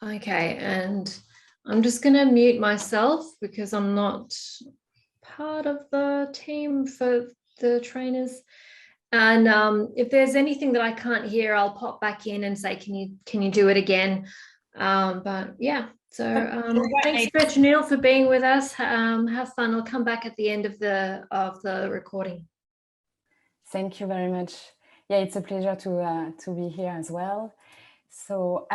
Okay, and I'm just going to mute myself because I'm not part of the team for the trainers. And if there's anything that I can't hear, I'll pop back in and say, can you do it again? But yeah, so thanks, Petronille, for being with us. Have fun. I'll come back at the end of the recording. Thank you very much. Yeah, it's a pleasure to be here as well. So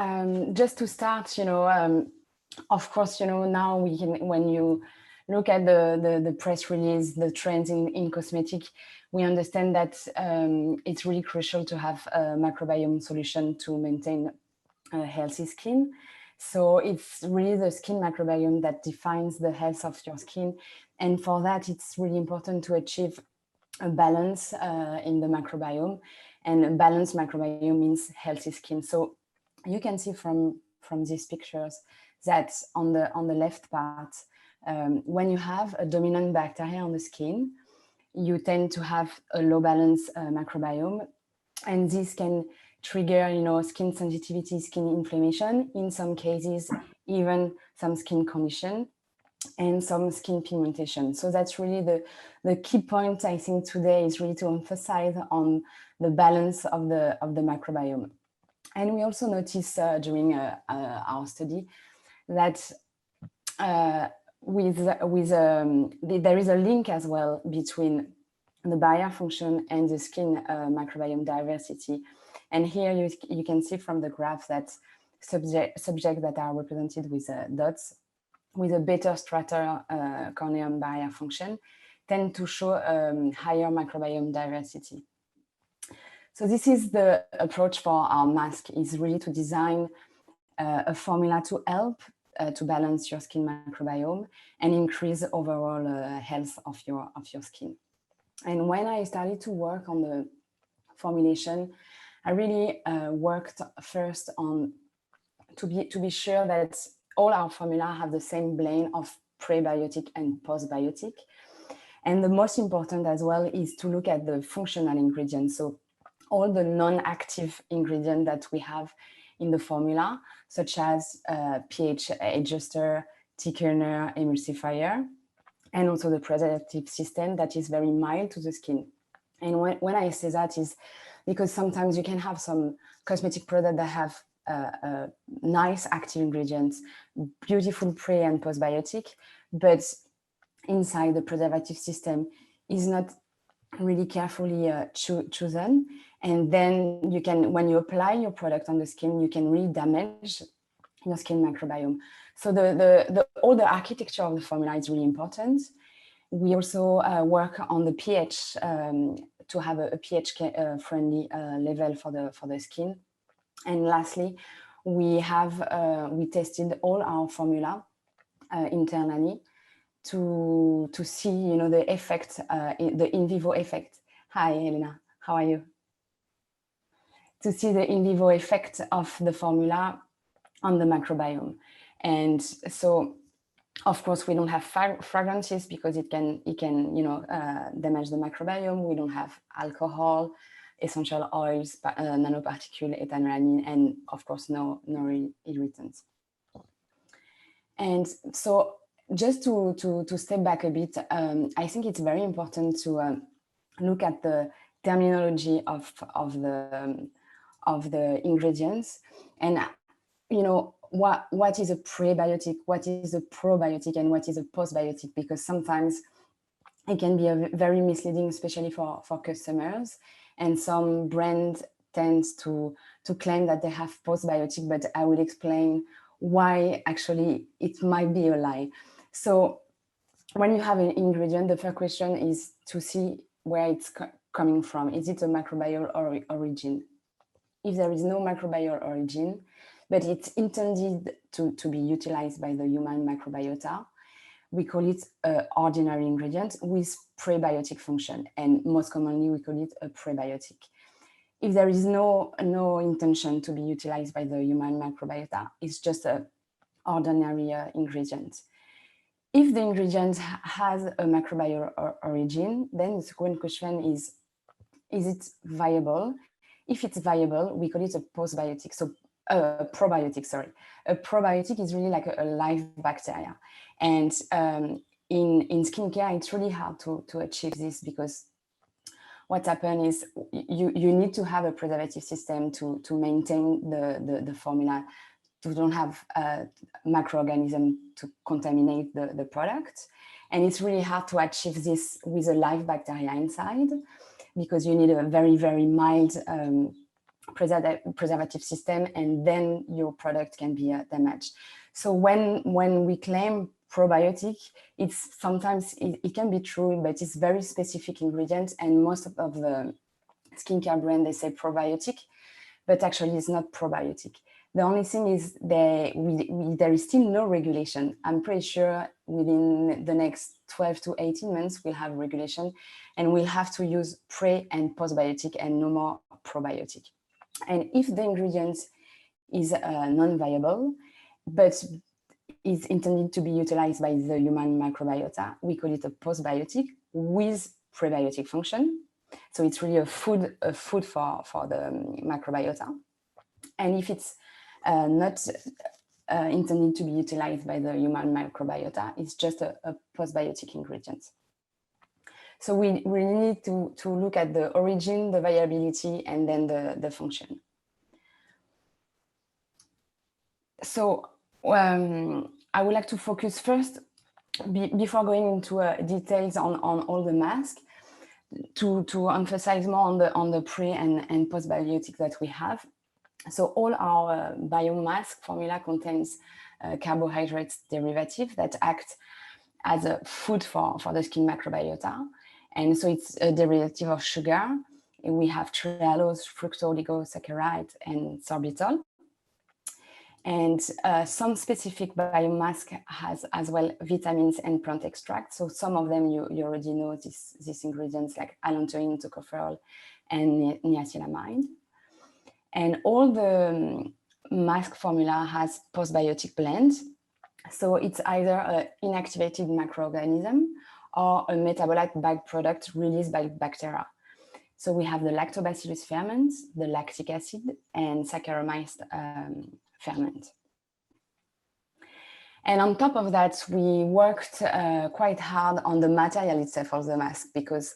just to start, of course, now we can, when you look at the press release, the trends in cosmetic, we understand that it's really crucial to have a microbiome solution to maintain a healthy skin. So it's really the skin microbiome that defines the health of your skin. And for that, it's really important to achieve a balance in the microbiome. And a balanced microbiome means healthy skin. So you can see from these pictures that on the left part, when you have a dominant bacteria on the skin, you tend to have a low balance microbiome, and this can trigger, skin sensitivity, skin inflammation, in some cases, even some skin condition and some skin pigmentation. So that's really the key point, I think, today is really to emphasize on the balance of the microbiome. And we also noticed during our study that there is a link as well between the barrier function and the skin microbiome diversity. And here you can see from the graph that subjects that are represented with dots with a better strata corneum barrier function tend to show higher microbiome diversity. So this is the approach for our mask, is really to design a formula to help to balance your skin microbiome and increase overall health of your skin. And when I started to work on the formulation, I really worked first on to be sure that all our formula have the same blend of prebiotic and postbiotic. And the most important as well is to look at the functional ingredients. So all the non-active ingredients that we have in the formula, such as pH adjuster, thickener, emulsifier, and also the preservative system that is very mild to the skin. And when I say that is because sometimes you can have some cosmetic products that have nice active ingredients, beautiful pre and postbiotic, but inside the preservative system is not really carefully chosen. And then you can, when you apply your product on the skin, you can really damage your skin microbiome. So all the architecture of the formula is really important. We also work on the pH to have a pH friendly level for the skin. And lastly, we tested all our formula internally to see, the effect, the in vivo effect. Hi, Elena, how are you? To see the in vivo effect of the formula on the microbiome. And so, of course, we don't have fragrances because it can damage the microbiome. We don't have alcohol, essential oils, nanoparticle, ethanolamine, and of course, no irritants. And so, just to step back a bit, I think it's very important to look at the terminology of the ingredients, and what is a prebiotic, what is a probiotic, and what is a postbiotic, because sometimes it can be very misleading, especially for customers. And some brands tend to claim that they have postbiotic, but I will explain why actually it might be a lie. So when you have an ingredient, the first question is to see where it's coming from. Is it a microbial origin? If there is no microbial origin, but it's intended to be utilized by the human microbiota, we call it an ordinary ingredient with prebiotic function. And most commonly, we call it a prebiotic. If there is no intention to be utilized by the human microbiota, it's just an ordinary ingredient. If the ingredient has a microbial origin, then the second question is it viable? If it's viable, we call it a postbiotic. So probiotic, sorry. A probiotic is really like a live bacteria. And in skincare, it's really hard to achieve this, because what happens is you need to have a preservative system to maintain the formula, to don't have microorganisms to contaminate the product. And it's really hard to achieve this with a live bacteria inside, because you need a very, very mild preservative system, and then your product can be damaged. So when we claim probiotic, it's sometimes it can be true, but it's very specific ingredients, and most of the skincare brand, they say probiotic, but actually it's not probiotic. The only thing is there is still no regulation. I'm pretty sure within the next 12 to 18 months, we'll have regulation, and we'll have to use pre and postbiotic and no more probiotic. And if the ingredient is non-viable, but is intended to be utilized by the human microbiota, we call it a postbiotic with prebiotic function. So it's really a food for the microbiota. And if it's not intended to be utilized by the human microbiota, it's just a postbiotic ingredient. So we really need to look at the origin, the viability, and then the function. So I would like to focus first, before going into details on all the masks, to emphasize more on the pre and postbiotic that we have. So all our biomask formula contains carbohydrates derivative that act as a food for the skin microbiota. And so it's a derivative of sugar. We have trehalose, fructooligosaccharides, and sorbitol. And some specific biomask has as well vitamins and plant extracts. So some of them you already know these ingredients, like allantoin, tocopherol, and niacinamide. And all the mask formula has postbiotic blend. So it's either an inactivated microorganism or a metabolite byproduct released by bacteria. So we have the lactobacillus ferment, the lactic acid, and Saccharomyces ferment. And on top of that, we worked quite hard on the material itself of the mask, because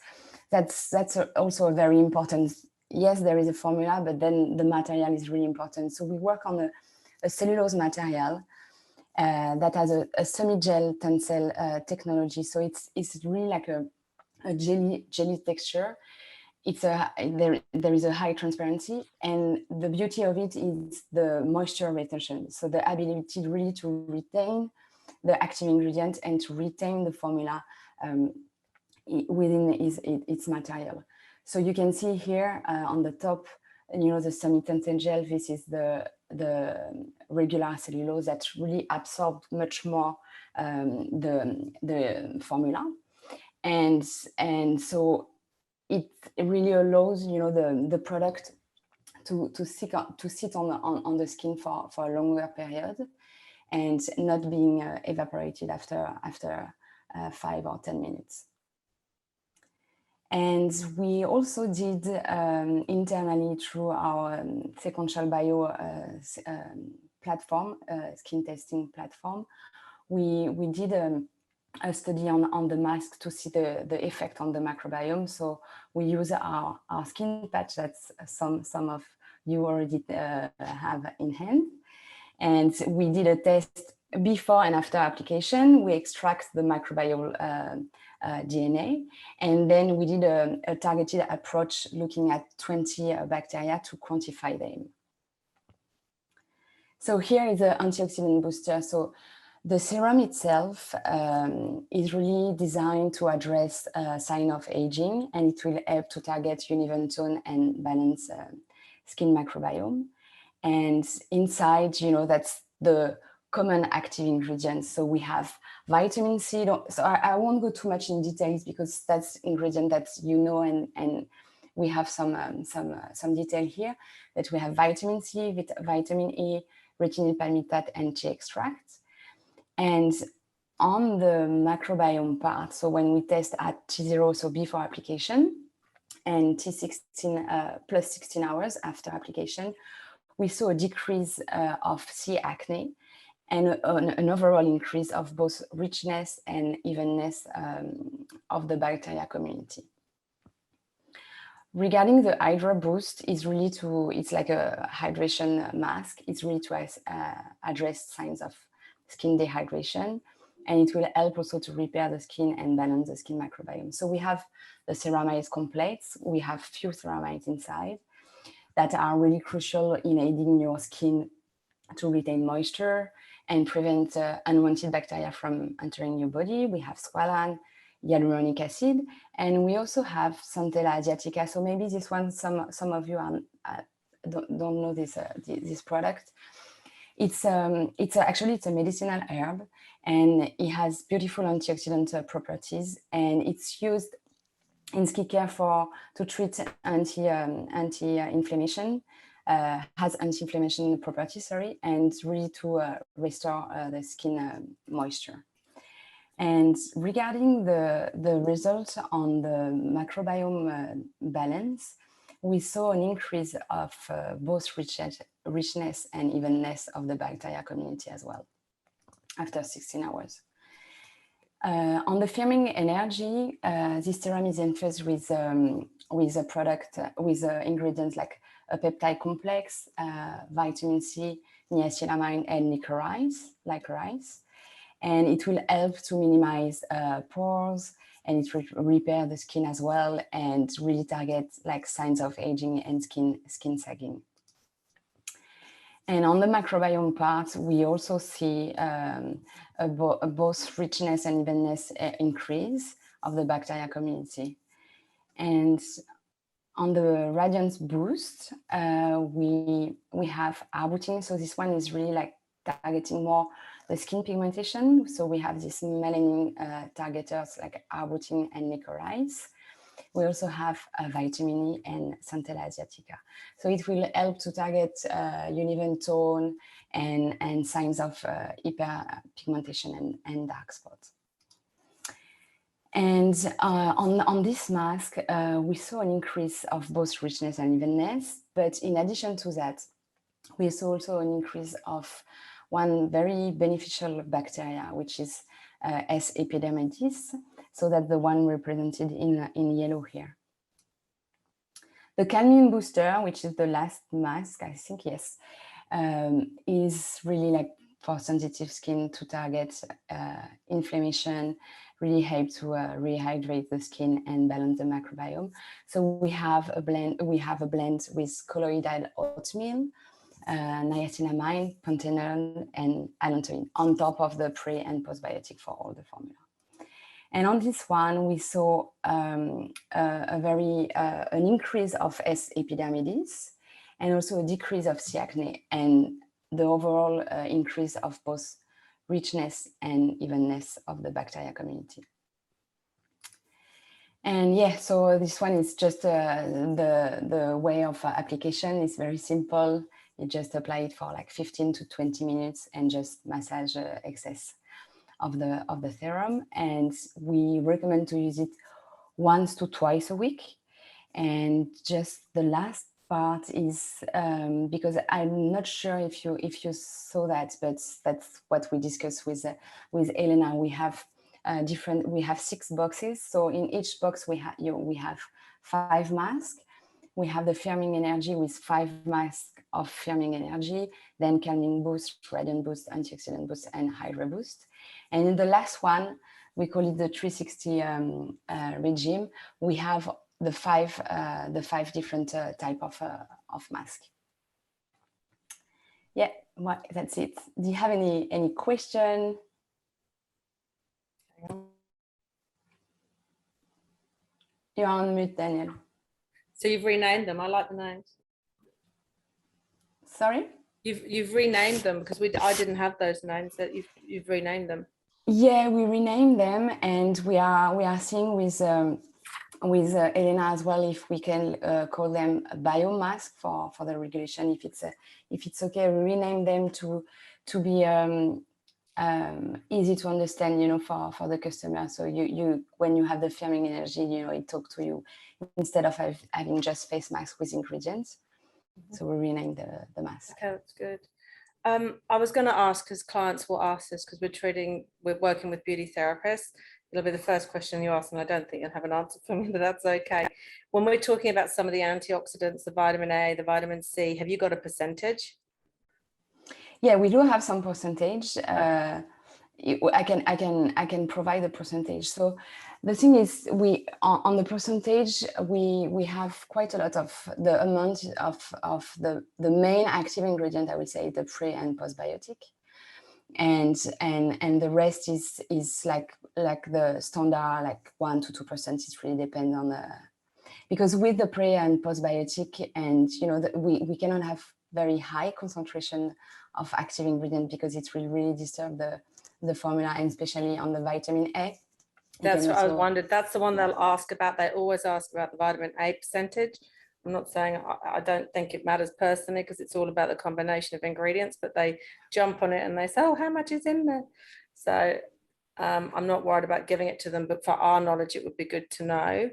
that's also a very important. Yes, there is a formula, but then the material is really important. So we work on a cellulose material that has a semi-gel tensile technology. So it's really like a jelly texture. There is a high transparency, and the beauty of it is the moisture retention. So the ability really to retain the active ingredient and to retain the formula within its material. So you can see here on the top, the semi-tensile gel. This is the regular cellulose that really absorbed much more the formula, and so it really allows the product to sit on the skin for a longer period, and not being evaporated after 5 or 10 minutes. And we also did internally through our Sequential Bio platform, skin testing platform, we did a study on the mask to see the effect on the microbiome. So we use our skin patch that some of you already have in hand. And we did a test before and after application. We extract the microbial DNA, and then we did a targeted approach looking at 20 bacteria to quantify them. So here is the antioxidant booster. So the serum itself is really designed to address sign of aging, and it will help to target uneven tone and balance skin microbiome. And inside, that's the common active ingredients. So we have vitamin C. So I won't go too much in details, because that's ingredient that and we have some detail here. But we have vitamin C, vitamin E, retinyl palmitate, and tea extract. And on the microbiome part, so when we test at T0, so before application, and T16 plus 16 hours after application, we saw a decrease of C. acne and an overall increase of both richness and evenness of the bacteria community. Regarding the Hydra Boost, it's like a hydration mask. It's really to address signs of skin dehydration, and it will help also to repair the skin and balance the skin microbiome. So we have the ceramides complex. We have few ceramides inside that are really crucial in aiding your skin to retain moisture and prevent unwanted bacteria from entering your body. We have squalane, hyaluronic acid, and we also have Centella asiatica. So maybe this one, some of you don't know this product. Actually it's a medicinal herb, and it has beautiful antioxidant properties, and it's used in skincare to treat anti-inflammation. Has anti-inflammation properties, and really to restore the skin moisture. And regarding the results on the microbiome balance, we saw an increase of both richness and evenness of the bacteria community as well after 16 hours. On the firming energy, this serum is infused with a product, with ingredients like a peptide complex, vitamin C, niacinamide, and licorice. And it will help to minimize pores, and it will repair the skin as well, and really target like signs of aging and skin sagging. And on the microbiome part, we also see both richness and evenness increase of the bacteria community. And on the Radiance Boost, we have arbutin. So this one is really like targeting more the skin pigmentation. So we have these melanin targeters like arbutin and licorice. We also have vitamin E and Centella asiatica. So it will help to target uneven tone and signs of hyperpigmentation and dark spots. And on this mask, we saw an increase of both richness and evenness. But in addition to that, we saw also an increase of one very beneficial bacteria, which is S. epidermidis. So that's the one represented in yellow here. The calming booster, which is the last mask, I think, yes, is really like for sensitive skin to target inflammation, really help to rehydrate the skin and balance the microbiome. So we have a blend with colloidal oatmeal, niacinamide, panthenol, and allantoin on top of the pre and postbiotic for all the formula. And on this one, we saw an increase of S. epidermidis, and also a decrease of C. acne, and the overall increase of both richness and evenness of the bacteria community. And yeah, so this one is just the way of application is very simple. You just apply it for like 15 to 20 minutes and just massage excess of the serum. And we recommend to use it once to twice a week. And just the last part is because I'm not sure if you saw that, but that's what we discussed with Elena. We have we have 6 boxes. So in each box we have 5 masks. We have the firming energy with 5 masks of firming energy, then calming boost, radiant boost, antioxidant boost, and Hydra boost. And in the last one, we call it the 360 regime. We have the five different type of mask. Yeah, well, that's it. Do you have any question? You're on mute, Daniel. So you've renamed them. I like the names. Sorry? You've renamed them because I didn't have those names. That you've renamed them. Yeah, we renamed them, and we are seeing with Elena as well if we can call them a biomask for the regulation. If it's okay, we rename them to be easy to understand, you know, for the customer. So you when you have the firming energy, you know, it talks to you instead of having just face masks with ingredients. So we renamed the mask. Okay, that's good. I was going to ask, because clients will ask this, because we're working with beauty therapists. It'll be the first question you ask, and I don't think you'll have an answer for me, but that's okay. When we're talking about some of the antioxidants, the vitamin A, the vitamin C, have you got a percentage? Yeah, we do have some percentage. I can provide a percentage. So the thing is, we on the percentage, we have quite a lot of the amount of the main active ingredient, I would say, the pre and postbiotic, and the rest is like the standard, like 1 to 2%. It really depends on the, because with the pre and postbiotic, and you know, we cannot have very high concentration of active ingredient, because it will really disturb the formula, and especially on the vitamin A. That's what I wondered. That's the one they'll ask about. They always ask about the vitamin A percentage. I'm not saying I don't think it matters personally, because it's all about the combination of ingredients, but they jump on it and they say, oh, how much is in there? So I'm not worried about giving it to them, but for our knowledge, it would be good to know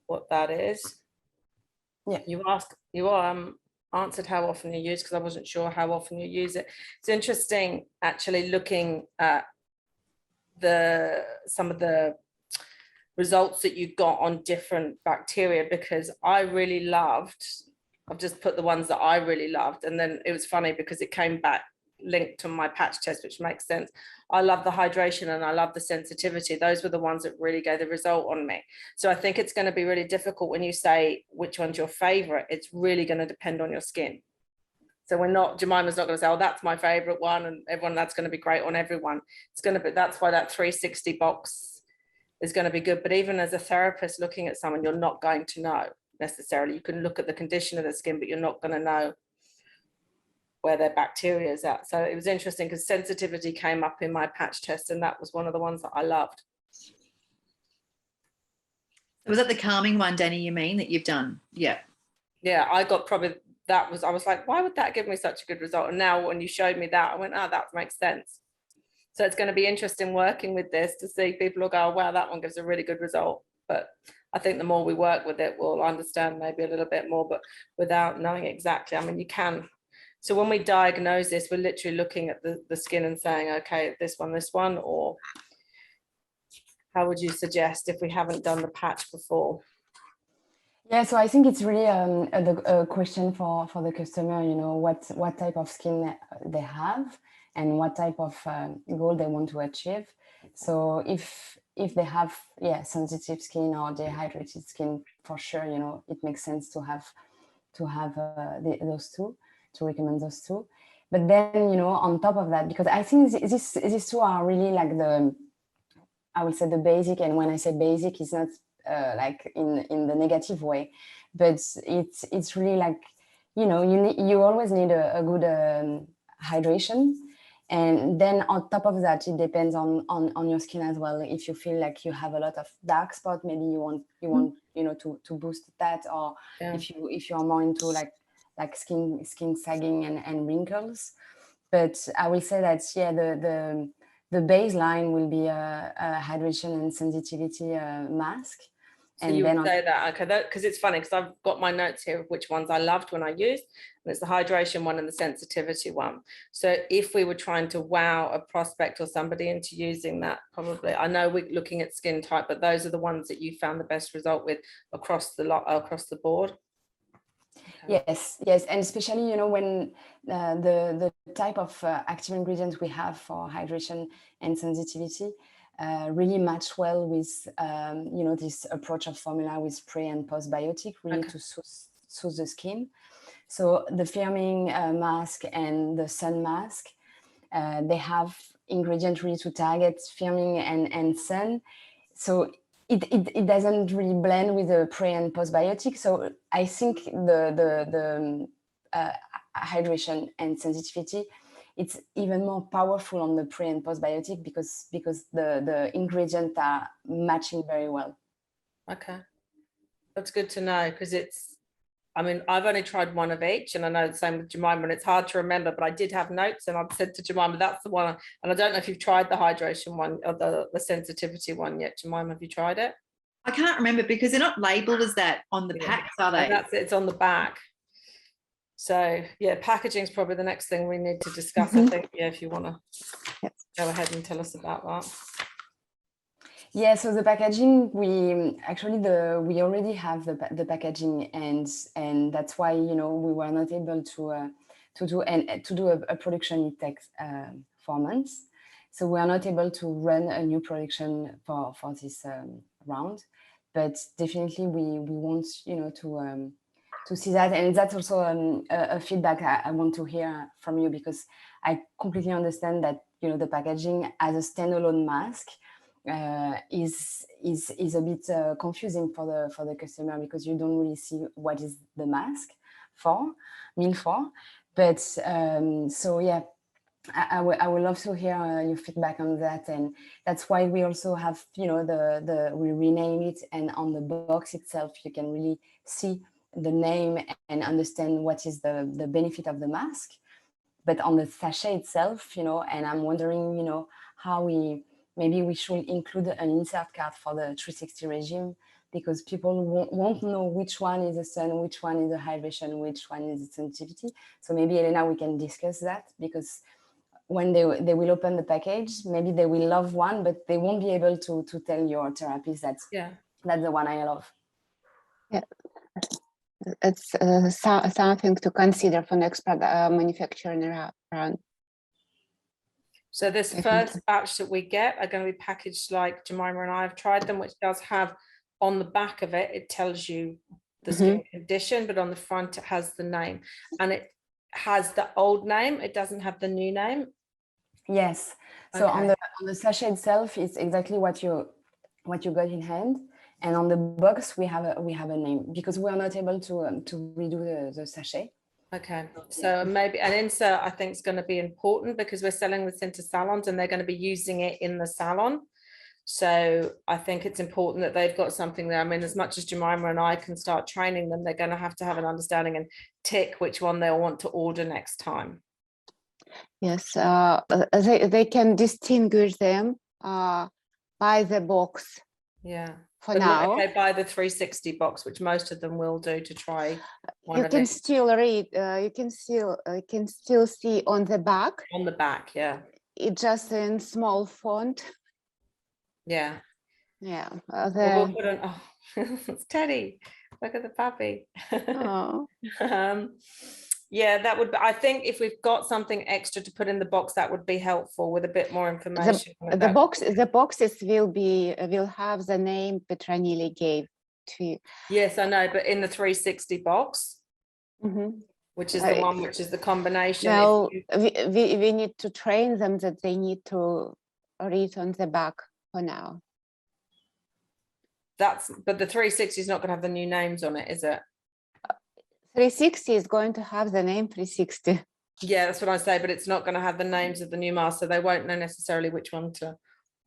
what that is. Yeah. You answered how often you use, because I wasn't sure how often you use it. It's interesting actually looking at some of the results that you got on different bacteria, because I've just put the ones that I really loved, and then it was funny because it came back linked to my patch test, which makes sense. I love the hydration and I love the sensitivity. Those were the ones that really gave the result on me. So I think it's going to be really difficult when you say which one's your favorite. It's really going to depend on your skin. So Jemima's not going to say, oh, that's my favorite one, and everyone, that's going to be great on everyone. It's going to be, that's why that 360 box is going to be good. But even as a therapist looking at someone, you're not going to know necessarily. You can look at the condition of the skin, but you're not going to know where their bacteria is at. So it was interesting because sensitivity came up in my patch test, and that was one of the ones that I loved. Was that the calming one, Danny, you mean, that you've done? Yeah. Yeah, I got probably, I was like, why would that give me such a good result? And now when you showed me that, I went, oh, that makes sense. So it's going to be interesting working with this to see people will go, oh, wow, that one gives a really good result. But I think the more we work with it, we'll understand maybe a little bit more, but without knowing exactly. I mean, you can. So when we diagnose this, we're literally looking at the skin and saying, okay, this one, or how would you suggest if we haven't done the patch before? Yeah, so I think it's really a question for the customer, you know, what type of skin they have and what type of goal they want to achieve. So if they have, sensitive skin or dehydrated skin, for sure, you know, it makes sense to have those two, to recommend those two. But then, you know, on top of that, because I think these two are really like I would say the basic, and when I say basic, it's not like in the negative way, but it's really like, you know, you always need a good hydration, and then on top of that, it depends on your skin as well. If you feel like you have a lot of dark spot, maybe you want you know, to boost that, or if you are more into like skin sagging and wrinkles. But I will say that the baseline will be a hydration and sensitivity mask. So and you would say that, okay, because it's funny, because I've got my notes here of which ones I loved when I used, and it's the hydration one and the sensitivity one. So if we were trying to wow a prospect or somebody into using that, probably, I know we're looking at skin type, but those are the ones that you found the best result with across the board. Okay. Yes, and especially, you know, when the type of active ingredients we have for hydration and sensitivity really match well with, you know, this approach of formula with pre and postbiotic, really to soothe the skin. So the firming mask and the sun mask, they have ingredients really to target firming and sun. So it doesn't really blend with the pre and postbiotic. So I think the hydration and sensitivity, it's even more powerful on the pre and postbiotic because the ingredients are matching very well. Okay, that's good to know, because I mean, I've only tried one of each, and I know the same with Jemima, and it's hard to remember, but I did have notes, and I've said to Jemima, that's the one. And I don't know if you've tried the hydration one or the sensitivity one yet. Jemima, have you tried it? I can't remember, because they're not labeled as that on the packs, are they? And that's it, it's on the back. So yeah, packaging is probably the next thing we need to discuss. I think, yeah, if you want to go ahead and tell us about that. Yeah, so the packaging, we actually we already have the packaging, and that's why, you know, we were not able to do a production. It takes 4 months, so we are not able to run a new production for this round. But definitely we want, you know, to see that, and that's also a feedback I want to hear from you, because I completely understand that, you know, the packaging as a standalone mask is a bit confusing for the customer, because you don't really see what is the mask mean for. But so yeah, I would love to hear your feedback on that, and that's why we also have, you know, we rename it, and on the box itself you can really see the name and understand what is the benefit of the mask. But on the sachet itself, you know, and I'm wondering, you know, how maybe we should include an insert card for the 360 regime, because people won't know which one is the sun, which one is the hydration, which one is the sensitivity. So maybe, Elena, we can discuss that, because when they will open the package, maybe they will love one, but they won't be able to tell your therapist that's the one I love. Yeah, it's something to consider for next manufacturing round. So this first batch that we get are going to be packaged like Jemima and I have tried them, which does have on the back of it, it tells you the skin condition, but on the front it has the name, and it has the old name. It doesn't have the new name. Yes. So on the sachet itself, it's exactly what you got in hand, and on the box we have a name, because we are not able to redo the sachet. Okay, so maybe an insert I think is going to be important, because we're selling this into salons and they're going to be using it in the salon. So I think it's important that they've got something there. I mean, as much as Jemima and I can start training them, they're going to have an understanding and tick which one they'll want to order next time. Yes, they can distinguish them by the box. Yeah. For but now, not if they buy the 360 box, which most of them will do to try. You can still read. You can still see on the back. On the back, yeah. It's just in small font. Yeah. Yeah. We'll put on. Oh, it's Teddy. Look at the puppy. Oh. Yeah, that would be, I think if we've got something extra to put in the box, that would be helpful with a bit more information. The boxes will have the name Petronille gave to you. Yes, I know, but in the 360 box, which is the one which is the combination. Well, we need to train them that they need to read on the back for now. But the 360 is not going to have the new names on it, is it? 360 is going to have the name 360. Yeah, that's what I say, but it's not going to have the names of the new masks, so they won't know necessarily which one to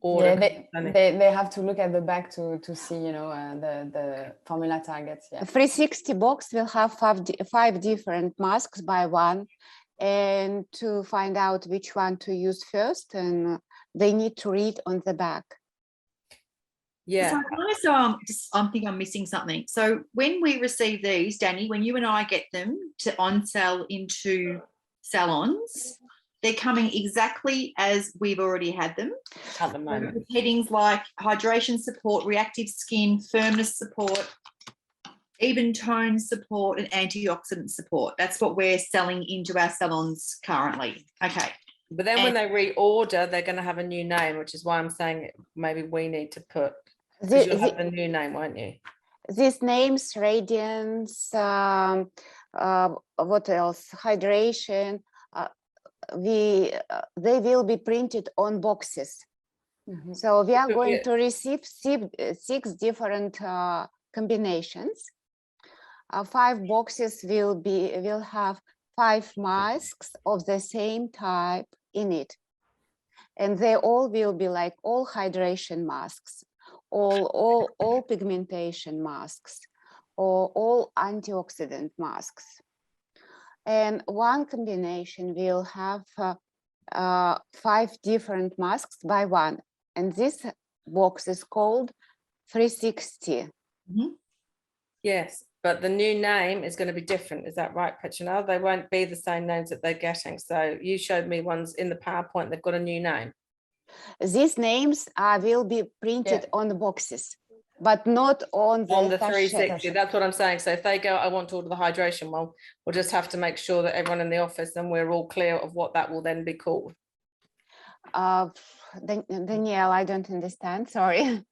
order. Yeah, they have to look at the back to see, you know, the formula targets. Yeah. The 360 box will have five different masks by one, and to find out which one to use first, and they need to read on the back. Yeah. So I think I'm missing something. So when we receive these, Danny, when you and I get them to on sell into salons, they're coming exactly as we've already had them. At the moment. With headings like hydration support, reactive skin, firmness support, even tone support, and antioxidant support. That's what we're selling into our salons currently. Okay. But then when they reorder, they're going to have a new name, which is why I'm saying maybe we need to put, because you'll have the new name, won't you? These names, radiance, what else? Hydration, they will be printed on boxes. So we are going to receive 6 different combinations. 5 boxes will have 5 masks of the same type in it, and they all will be like all hydration masks, all pigmentation masks, or all antioxidant masks. And one combination will have 5 different masks by one, and this box is called 360. Yes, but the new name is going to be different. Is that right, Petronille? They won't be the same names that they're getting. So you showed me ones in the PowerPoint, they've got a new name. These names will be printed on the boxes, but not on the 360. That's what I'm saying. So if they go, I want to order the hydration one, we'll just have to make sure that everyone in the office and we're all clear of what that will then be called. Danielle, I don't understand. Sorry.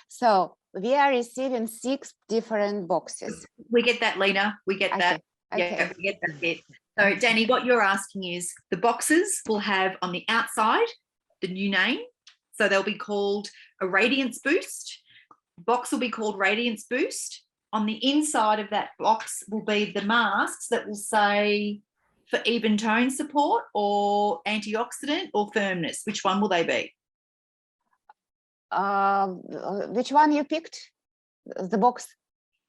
So we are receiving 6 different boxes. We get that, Lena. We get that. Okay. Yeah, we get that bit. So, Danny, what you're asking is the boxes will have on the outside the new name. So they'll be called a Radiance Boost. Box will be called Radiance Boost. On the inside of that box will be the masks that will say for even tone support or antioxidant or firmness. Which one will they be? Which one you picked? The box?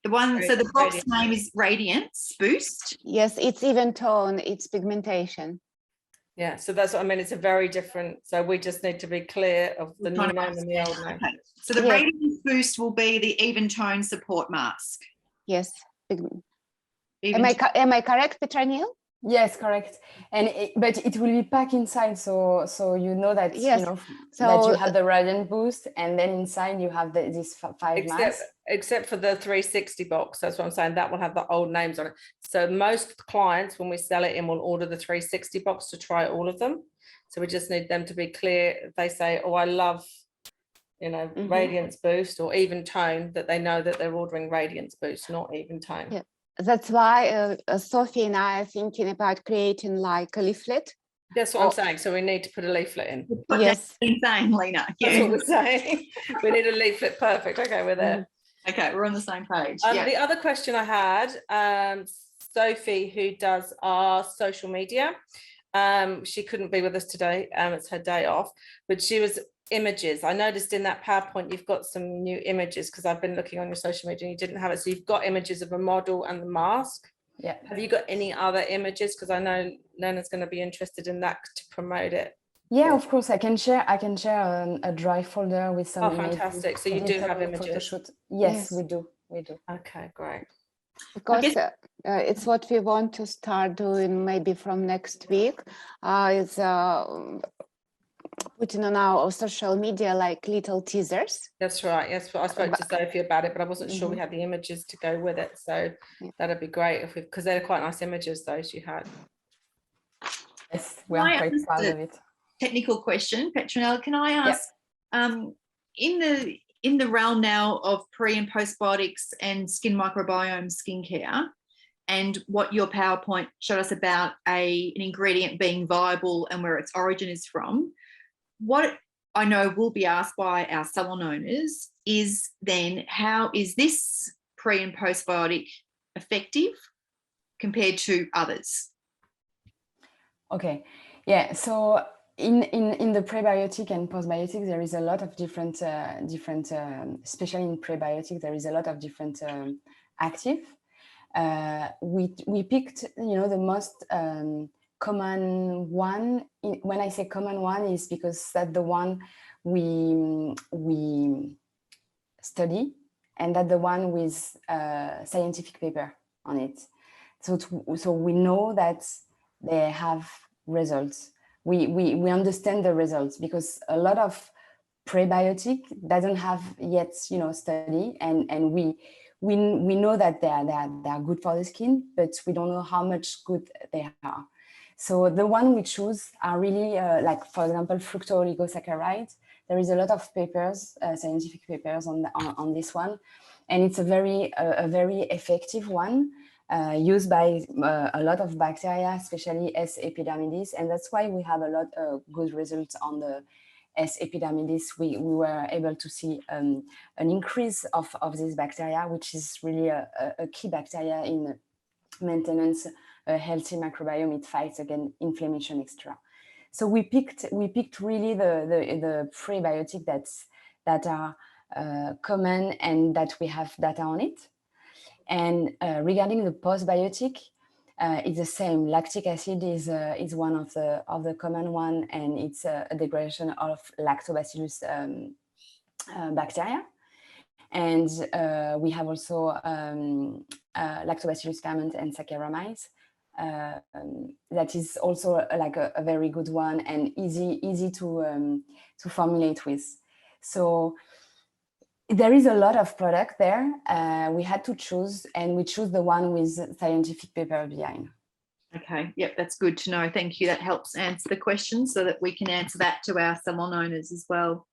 The one, so the box name is Radiance Boost. Yes, it's even tone, it's pigmentation. Yeah, so that's what I mean. It's a very different. So we just need to be clear of the new name and the old name. Okay. So the Radiance Boost will be the even tone support mask. Yes. Am I correct, Petronille? Yes, correct. And but it will be packed inside, so you know that yes. you know so that you have the Radiant Boost, and then inside you have these 5 masks. Except for the 360 box, that's what I'm saying. That will have the old names on it. So most clients, when we sell it in, will order the 360 box to try all of them. So we just need them to be clear. If they say, "Oh, I love, Radiance Boost or Even Tone," that they know that they're ordering Radiance Boost, not Even Tone. Yeah. That's why Sophie and I are thinking about creating like a leaflet. That's what I'm saying. So we need to put a leaflet in. Yes. Insane, Lena. Yeah. That's what we're saying. We need a leaflet. Perfect. Okay, we're there. Okay, we're on the same page. The other question I had, Sophie, who does our social media, she couldn't be with us today. It's her day off, but she was images. I noticed in that PowerPoint you've got some new images because I've been looking on your social media and you didn't have it. So you've got images of a model and the mask. Yeah. Have you got any other images? Because I know Lena's going to be interested in that to promote it. Yeah, of course. I can share a drive folder with some images. Fantastic. So you do have images. Yes, we do. Okay, great. Because it's what we want to start doing maybe from next week. Is putting on our social media like little teasers. That's right. Yes, I spoke to Sophie about it, but I wasn't sure we had the images to go with it. So that'd be great if because they're quite nice images those you had. Yes, we are quite proud of it. Technical question, Petronille, can I ask, in the realm now of pre and postbiotics and skin microbiome skincare, and what your PowerPoint showed us about an ingredient being viable and where its origin is from, what I know will be asked by our salon owners is then how is this pre and postbiotic effective compared to others? Okay, yeah, so in the prebiotic and postbiotic, there is a lot of different, especially in prebiotic, there is a lot of different active. We picked, the most common one. When I say common one, is because that's the one we study, and that's the one with scientific paper on it. So we know that they have results. We understand the results because a lot of prebiotic doesn't have yet study, and we know that they are good for the skin, but we don't know how much good they are. So the one we choose are really like, for example, fructooligosaccharides. There is a lot of papers, scientific papers on this one, and it's a very effective one. Used by a lot of bacteria, especially S. epidermidis, and that's why we have a lot of good results on the S. epidermidis. We were able to see an increase of this bacteria, which is really a key bacteria in maintenance a healthy microbiome. It fights against inflammation extra. So we picked really the prebiotic that are common and that we have data on it. And regarding the postbiotic, it's the same. Lactic acid is one of the common one, and it's a degradation of lactobacillus bacteria. And we have also lactobacillus ferment and Saccharomyces. That is also like a very good one and easy to formulate with. So there is a lot of product there. We had to choose, and we choose the one with scientific paper behind. Okay, yep, that's good to know. Thank you. That helps answer the question so that we can answer that to our salon owners as well.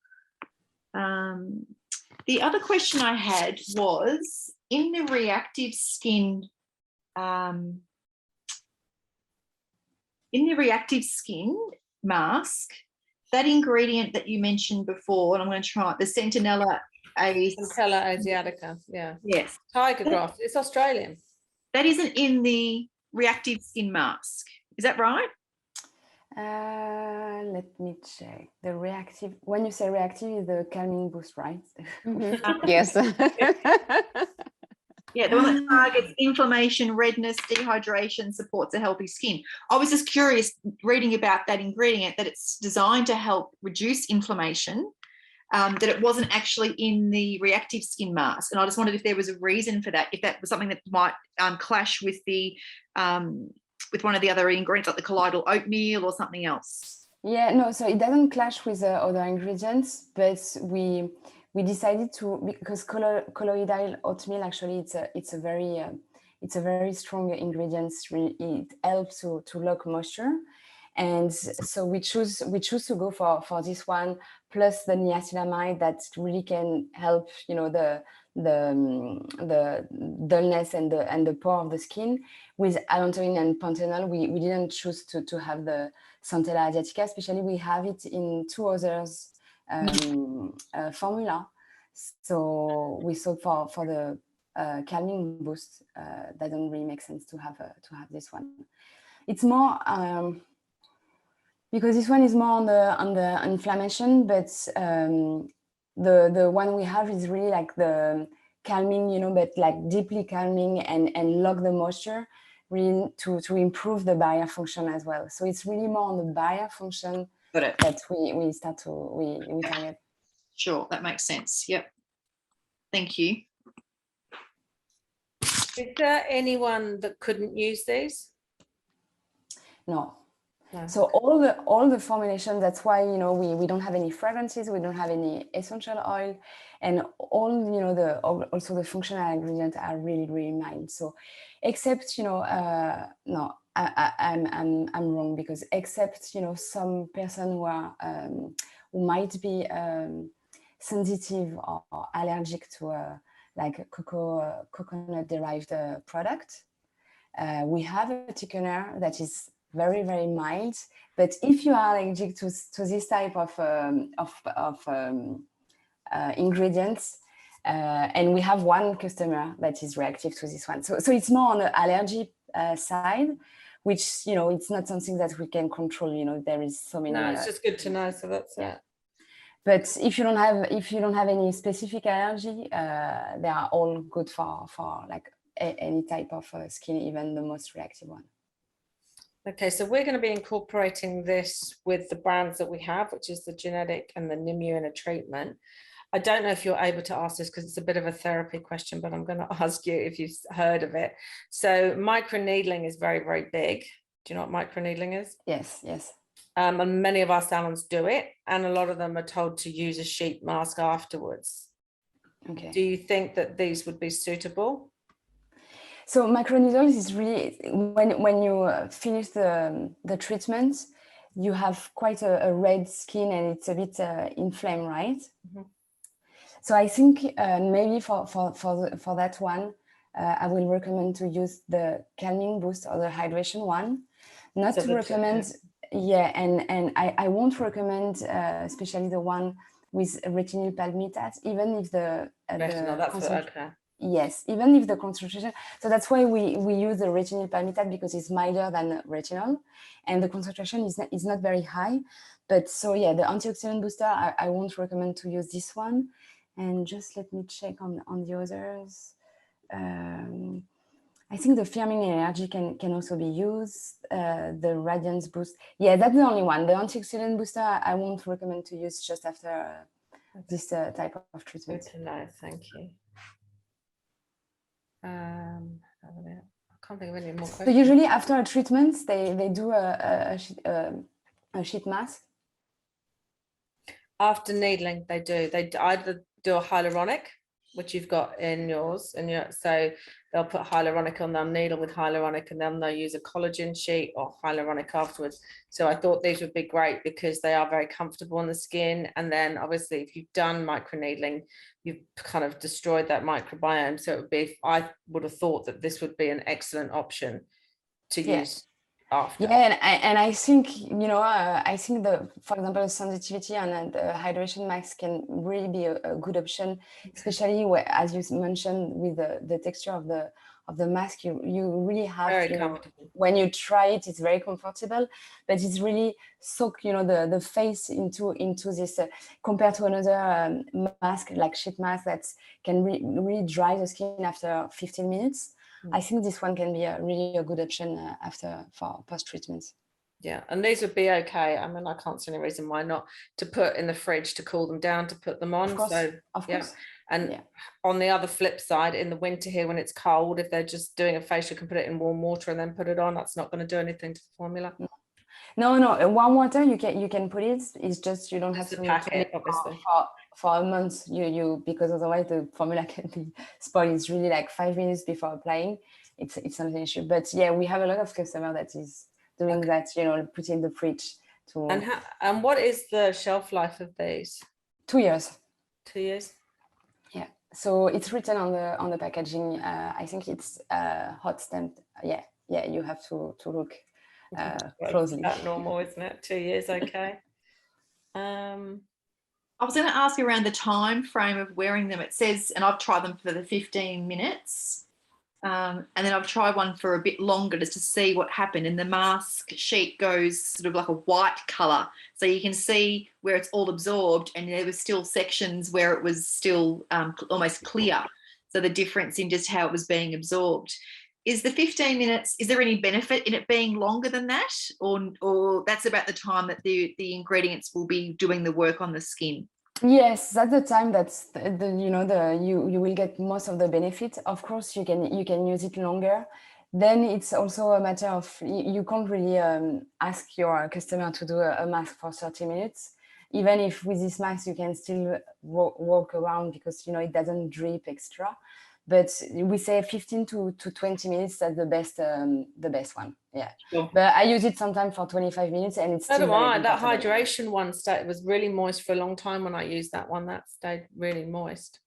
The other question I had was in the reactive skin mask, that ingredient that you mentioned before, and I'm going to try it, the Centinella Asiatica, yeah. Yes. Tiger grass, it's Australian. That isn't in the reactive skin mask. Is that right? Let me check. The reactive, when you say reactive, is the calming boost, right? Yes. Yeah, the one that targets inflammation, redness, dehydration, supports a healthy skin. I was just curious reading about that ingredient, that it's designed to help reduce inflammation, that it wasn't actually in the reactive skin mask. And I just wondered if there was a reason for that, if that was something that might clash with the with one of the other ingredients, like the colloidal oatmeal or something else. Yeah, no, so it doesn't clash with other ingredients, but we decided to, because colloidal oatmeal, actually it's a very strong ingredient. It helps to lock moisture, and so we choose to go for this one, plus the niacinamide that really can help, you know, the dullness and the pore of the skin. With allantoin and panthenol, we didn't choose to have the Centinella asiatica, especially we have it in 2 others formula. So we thought for the calming boost, that doesn't really make sense to have this one. It's more because this one is more on the inflammation, but the one we have is really like the calming, you know, but like deeply calming and lock the moisture, really to improve the barrier function as well. So it's really more on the barrier function that we target. Sure, that makes sense. Yep. Thank you. Is there anyone that couldn't use these? No. No. So all the formulation, that's why, you know, we don't have any fragrances, we don't have any essential oil, and all, you know, also the functional ingredients are really, really mild. So except, you know, no, I'm wrong, because except, you know, some person who are who might be sensitive or allergic to like coconut derived product, we have a thickener that is very, very mild. But if you are allergic to this type of ingredients, and we have one customer that is reactive to this one, so it's more on the allergy side, which, you know, it's not something that we can control. You know, there is so many. No, it's just good to know. So that's it. But if you don't have any specific allergy, they are all good for like any type of skin, even the most reactive one. Okay, so we're going to be incorporating this with the brands that we have, which is the Genetic and the Nimuna treatment. I don't know if you're able to ask this because it's a bit of a therapy question, but I'm going to ask you if you've heard of it. So microneedling is very, very big. Do you know what microneedling is? Yes, yes. And many of our salons do it, and a lot of them are told to use a sheet mask afterwards. Okay. Do you think that these would be suitable? So microneedles is really, when you finish the treatment, you have quite a red skin and it's a bit inflamed, right? Mm-hmm. So I think maybe for that one, I will recommend to use the calming boost or the hydration one. Not to recommend, yeah, and I won't recommend especially the one with retinyl palmitate, even if the yes, even if the concentration, so that's why we use the retinyl palmitate, because it's milder than retinol and the concentration is not very high. But so yeah, the antioxidant booster, I won't recommend to use this one. And just let me check on the others. I think the firming energy can also be used. The radiance boost, yeah, that's the only one. The antioxidant booster I won't recommend to use just after this type of Good treatment. to know. Thank you. I can't think of any more So questions. usually after a treatment, they do a sheet mask. After needling, they do. They either do a hyaluronic, which you've got in yours, so they'll put hyaluronic on, they'll needle with hyaluronic, and then they'll use a collagen sheet or hyaluronic afterwards. So I thought these would be great because they are very comfortable on the skin. And then obviously if you've done microneedling, you've kind of destroyed that microbiome. So it would be, I would have thought that this would be an excellent option to use after. Yeah, and I think, you know, I think for example, the sensitivity and the hydration mask can really be a good option, especially where, as you mentioned, with the texture of the mask, you really have, Very you know, comfortable. when you try it, it's very comfortable, but it's really soak, you know, the face into this compared to another mask like sheet mask that can really dry the skin after 15 minutes. I think this one can be really a good option for post-treatment. Yeah, and these would be okay. I mean, I can't see any reason why not, to put in the fridge to cool them down, to put them on. Of course, so of yeah. course. And on the other flip side, in the winter here when it's cold, if they're just doing a facial, you can put it in warm water and then put it on. That's not going to do anything to the formula. No, warm water you can put it. It's just you don't have to pack leave it, obviously. for a month. You because otherwise the formula can be spoiled. It's really like 5 minutes before applying. It's not an issue. But yeah, we have a lot of customers that is doing that. You know, put in the fridge to. And what is the shelf life of these? 2 years. 2 years. Yeah. So it's written on the packaging. I think it's hot stamped. Yeah. You have to look closely. That's normal, isn't it? 2 years, okay. I was going to ask you around the time frame of wearing them. It says, and I've tried them for the 15 minutes. And then I've tried one for a bit longer just to see what happened. And the mask sheet goes sort of like a white color. So you can see where it's all absorbed, and there were still sections where it was still almost clear. So the difference in just how it was being absorbed. Is the 15 minutes, is there any benefit in it being longer than that? Or that's about the time that the ingredients will be doing the work on the skin? Yes, that's the time that's you will get most of the benefit. Of course, you can use it longer. Then it's also a matter of you can't really ask your customer to do a mask for 30 minutes. Even if with this mask you can still walk around because it doesn't drip extra. But we say 15 to 20 minutes. That's the best one. Yeah. Sure. But I use it sometimes for 25 minutes, and it's. So do I. That hydration one was really moist for a long time when I used that one. That stayed really moist.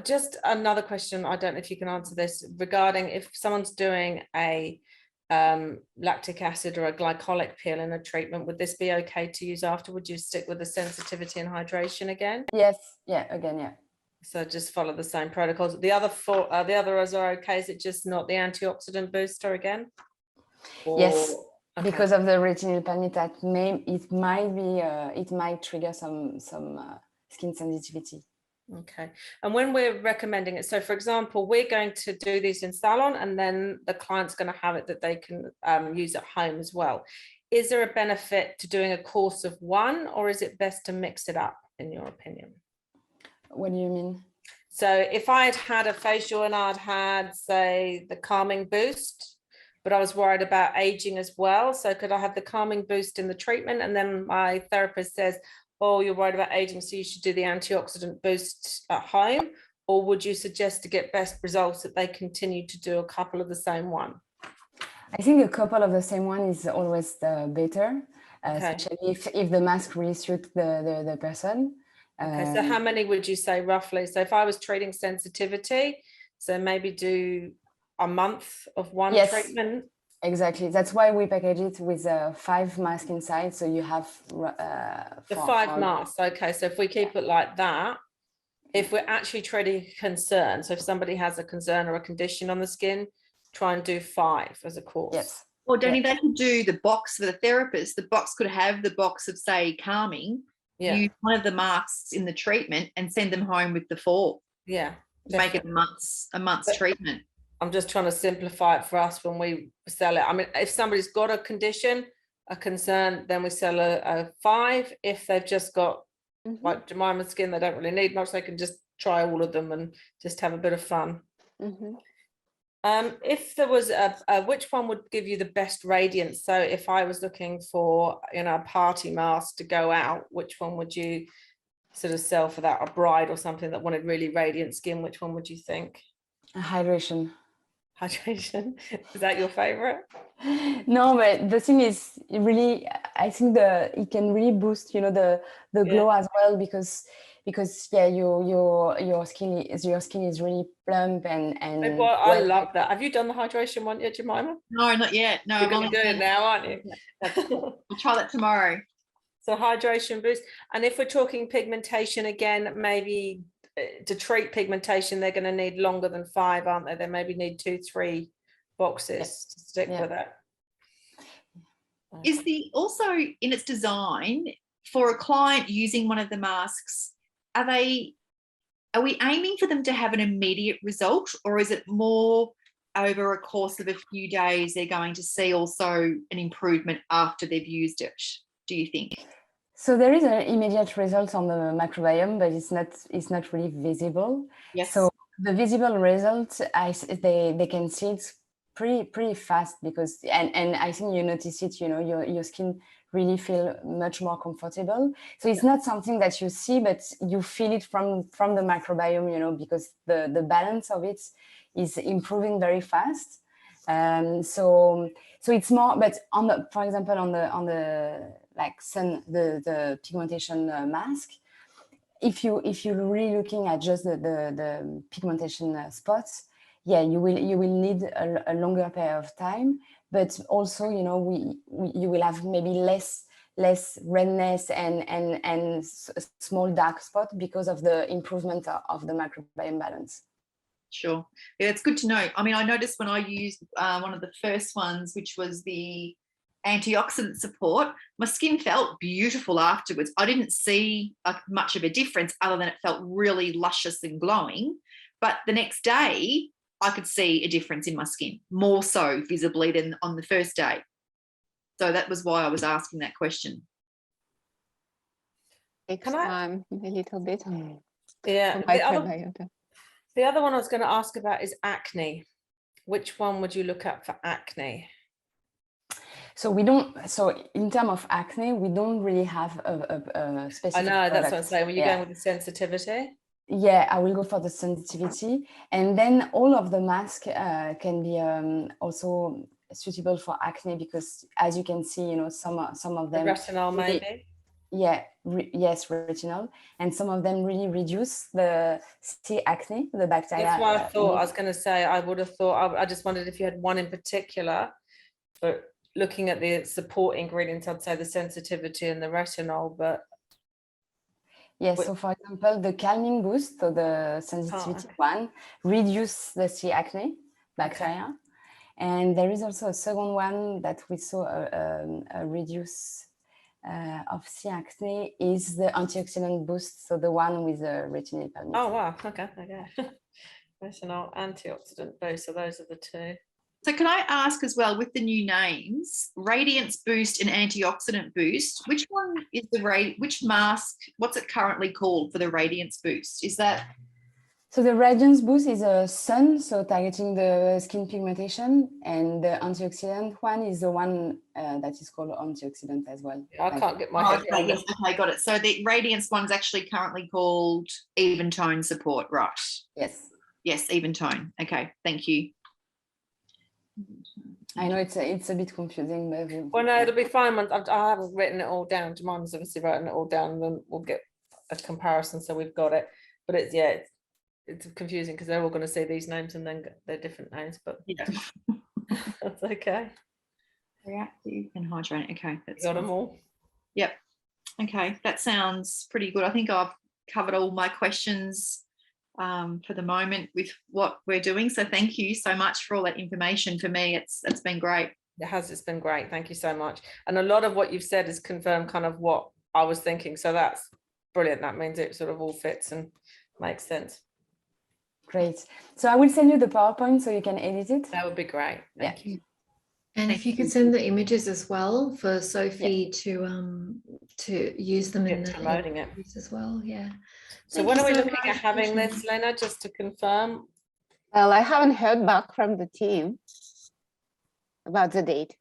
Just another question. I don't know if you can answer this regarding if someone's doing a lactic acid or a glycolic peel in a treatment. Would this be okay to use after? Would you stick with the sensitivity and hydration again? Yes. Yeah. Again. Yeah. So just follow the same protocols. The others are okay. Is it just not the antioxidant booster again? Yes, okay. Because of the retinol palmitate, it might trigger some skin sensitivity. Okay. And when we're recommending it, so for example, we're going to do these in salon, and then the client's going to have it that they can use at home as well. Is there a benefit to doing a course of one, or is it best to mix it up, in your opinion? What do you mean? So if I had a facial and I'd had, say, the calming boost, but I was worried about aging as well. So could I have the calming boost in the treatment? And then my therapist says, oh, you're worried about aging, so you should do the antioxidant boost at home. Or would you suggest to get best results that they continue to do a couple of the same one? I think a couple of the same one is always the better, okay. Especially if the mask really suits the person. Okay, so how many would you say roughly? So if I was treating sensitivity, so maybe do a month of one treatment? Exactly. That's why we package it with 5 masks inside. So you have the 5 masks. Okay, so if we keep it like that, if we're actually treating concern, so if somebody has a concern or a condition on the skin, try and do 5 as a course. Yes. Or Danny, they could do the box for the therapist. The box could have the box of, say, calming. Yeah. Use one of the masks in the treatment and send them home with the 4. Yeah. Make it a month's treatment. I'm just trying to simplify it for us when we sell it. I mean, if somebody's got a condition, a concern, then we sell a 5. If they've just got Mhm, Like Jemima's skin, they don't really need much. They can just try all of them and just have a bit of fun. mhm. If there was which one would give you the best radiance? So if I was looking for, you know, a party mask to go out, which one would you sort of sell for that? A bride or something that wanted really radiant skin, which one would you think? Hydration. Hydration. Is that your favorite? No, but the thing is, it really, I think it can really boost, you know, the glow as well, because yeah, your skin is really plump and Well, I love that. Have you done the hydration one yet, Jemima? No, not yet. No, You're I'm going on to do it now, aren't you? I'll try that tomorrow. So hydration boost. And if we're talking pigmentation again, maybe to treat pigmentation, they're going to need longer than 5, aren't they? They maybe need 2, 3 boxes to stick with it. Is the also in its design for a client using one of the masks, are we aiming for them to have an immediate result, or is it more over a course of a few days they're going to see also an improvement after they've used it, do you think? So there is an immediate result on the microbiome, but it's not really visible. Yes. So the visible result, they can see it pretty fast, because and I think you notice it, you know, your skin really feel much more comfortable. So it's not something that you see, but you feel it from the microbiome, you know, because the balance of it is improving very fast. So it's more, but for example, on the like the pigmentation mask, if you're really looking at just the pigmentation spots, yeah, you will need a longer period of time, but also, you know, you will have maybe less redness and small dark spot because of the improvement of the microbiome balance. Sure. Yeah, it's good to know. I mean, I noticed when I used one of the first ones, which was the antioxidant support, my skin felt beautiful afterwards. I didn't see much of a difference other than it felt really luscious and glowing. But the next day, I could see a difference in my skin, more so visibly than on the first day. So that was why I was asking that question. Takes time a little bit. Yeah. Microbiota. The other one I was going to ask about is acne. Which one would you look at for acne? So we don't. So in terms of acne, we don't really have a specific. I know, that's product. what I'm saying. Were you going with the sensitivity? Yeah, I will go for the sensitivity, and then all of the masks can be also suitable for acne, because as you can see, you know, some of them. The retinol, really, maybe. Yeah, yes, retinol, and some of them really reduce the C. acne, the bacteria. That's why I thought, I was going to say, I would have thought, I just wondered if you had one in particular, but looking at the support ingredients, I'd say the sensitivity and the retinol, but. Yes, so for example, the calming boost, so the sensitivity one, reduce the C. acne bacteria. Okay. And there is also a second one that we saw a reduce of C. acne is the antioxidant boost, so the one with the retinol palmate. Oh, wow. Okay. Retinol, antioxidant boost, so those are the two. So can I ask as well, with the new names, Radiance Boost and Antioxidant Boost, which one is which mask, what's it currently called for the Radiance Boost? Is that? So the Radiance Boost is a sun, so targeting the skin pigmentation, and the antioxidant one is the one that is called antioxidant as well. Yeah, I can't get my head around yes, okay, got it. So the Radiance one's actually currently called Even Tone Support, right? Yes. Yes, Even Tone. Okay, thank you. I know it's a bit confusing, but well, no, it'll be fine. I haven't written it all down. Jemima's obviously written it all down, and then we'll get a comparison, so we've got it. But it's confusing because they're all going to see these names and then they're different names. But yeah, that's okay. Reactive and hydrating. Okay, that's got them all. Yep. Okay, that sounds pretty good. I think I've covered all my questions for the moment with what we're doing. So thank you so much for all that information. For me, it's been great. It's been great. Thank you so much. And a lot of what you've said is confirmed kind of what I was thinking. So that's brilliant. That means it sort of all fits and makes sense. Great. So I will send you the PowerPoint so you can edit it. That would be great. Thank you. And if you could send the images as well for Sophie to use them in the promoting it as well. Yeah. So Thank when you are we so looking at much, having Petronille. this, Lena, just to confirm? Well, I haven't heard back from the team about the date.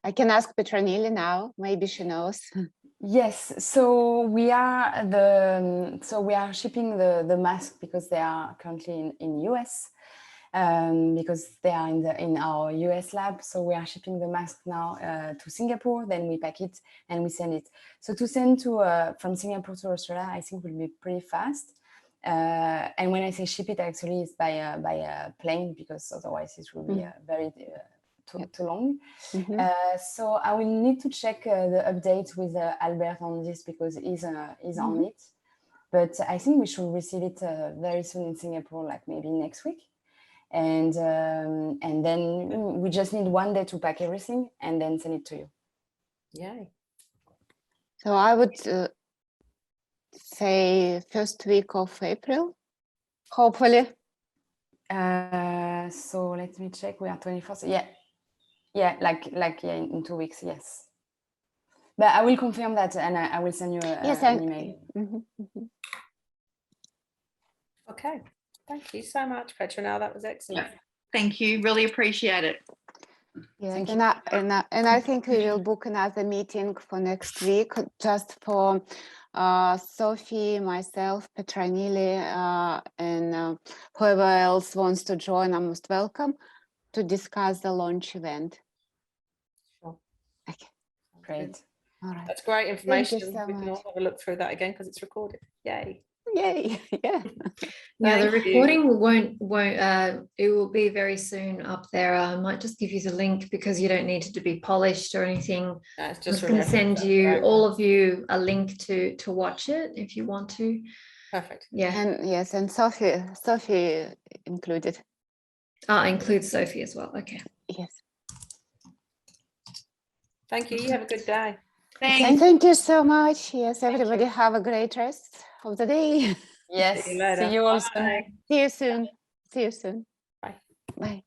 I can ask Petronille now. Maybe she knows. Yes, so we are shipping the mask because they are currently in US, because they are in our US lab. So we are shipping the mask now to Singapore. Then we pack it and we send it. So to send from Singapore to Australia, I think will be pretty fast. And when I say ship it, actually, it's by a plane, because otherwise it will be very too long. So I will need to check the update with Albert on this, because he's on it. But I think we should receive it very soon in Singapore, like maybe next week. And then we just need one day to pack everything and then send it to you. Yay. So I would say first week of April, hopefully. So let me check. We are 24th. Yeah, like in 2 weeks. Yes. But I will confirm that, and I will send you an email. Okay. Thank you so much, Petronille. That was excellent. Thank you. Really appreciate it. Yes, and I think we will book another meeting for next week, just for Sophie, myself, Petronille, and whoever else wants to join, are most welcome to discuss the launch event. Sure. Okay, Great. all right. That's great information. Thank you so We can much. all have a look through that again because it's recorded. Yay. Yay! Yeah. Yeah, the Thank you. recording won't it will be very soon up there. I might just give you the link because you don't need it to be polished or anything. No, it's I'm just just going to send remembrance. you, Right. all of you, a link to watch it if you want to. Perfect. Yeah. And yes, and Sophie included. Includes Sophie as well. Okay. Yes. Thank you. You have a good day. Thanks. And thank you so much. Yes, Thank everybody you. have a great rest of the day. Yes. See you later. See you all soon. Bye. See you soon. See you soon. Bye. Bye.